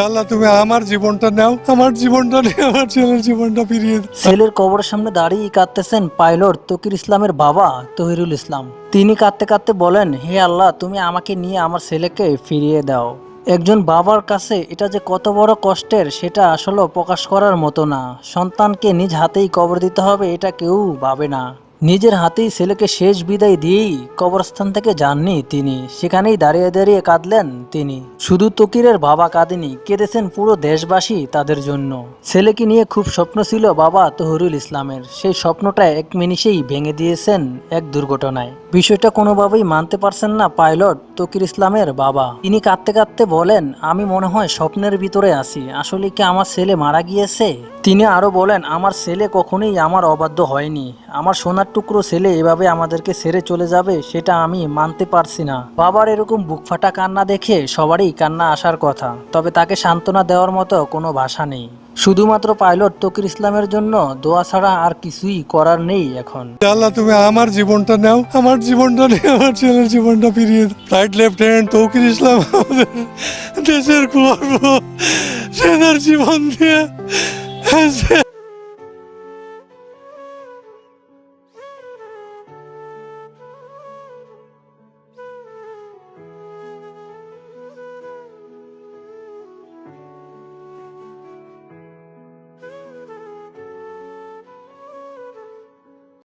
আল্লাহ তুমি আমার জীবনটা নাও, আমার জীবনটা নিয়ে আমার ছেলের জীবনটা ফিরিয়ে দাও। ছেলের কবরের সামনে দাঁড়িয়ে কাঁদতেছেন পাইলট তকির ইসলামের বাবা তহিরুল ইসলাম। তিনি কাঁদতে কাঁদতে বলেন, হে আল্লাহ, তুমি আমাকে নিয়ে আমার ছেলেকে ফিরিয়ে দাও। একজন বাবার কাছে এটা যে কত বড় কষ্টের সেটা আসলে প্রকাশ করার মতো না। সন্তানকে নিজ হাতেই কবর দিতে হবে এটা কেউ ভাবে না। নিজের হাতেই ছেলেকে শেষ বিদায় দিয়েই কবরস্থান থেকে যাননি তিনি, সেখানেই দাঁড়িয়ে দাঁড়িয়ে কাঁদলেন তিনি। শুধু তকিরের বাবা কাঁদেনি, কেঁদেছেন পুরো দেশবাসী তাদের জন্য। ছেলেকে নিয়ে খুব স্বপ্ন ছিল বাবা তহিরুল ইসলামের, সেই স্বপ্নটা এক মিনিটেই ভেঙে দিয়েছেন এক দুর্ঘটনায়। বিষয়টা কোনোভাবেই মানতে পারছেন না পাইলট তকির ইসলামের বাবা। তিনি কাঁদতে কাঁদতে বলেন, আমি মনে হয় স্বপ্নের ভিতরে আছি, আসলে কি আমার ছেলে মারা গিয়েছে? তিনি আরো বলেন, আমার ছেলে কখনোই আমার অবাধ্য হয়নি, আমার সোনার টুকরো ছেলে এভাবে আমাদেরকে ছেড়ে চলে যাবে সেটা আমি মানতে পারছি না। বাবার এরকম বুকফাটা কান্না দেখে সবারই কান্না আসার কথা, তবে তাকে সান্ত্বনা দেওয়ার মতো কোনো ভাষা নেই। শুধুমাত্র পাইলট তকির ইসলামের জন্য দোয়া ছাড়া আর কিছুই করার নেই এখন। আল্লাহ তুমি আমার জীবনটা নাও, আমার জীবনটা নিয়ে আমার ছেলের জীবনটা ফিরিয়ে দাও। ফ্লাইট লেফটেন্যান্ট তৌকির ইসলাম আমাদের দেশের গর্ব, সে তার জীবন দিয়ে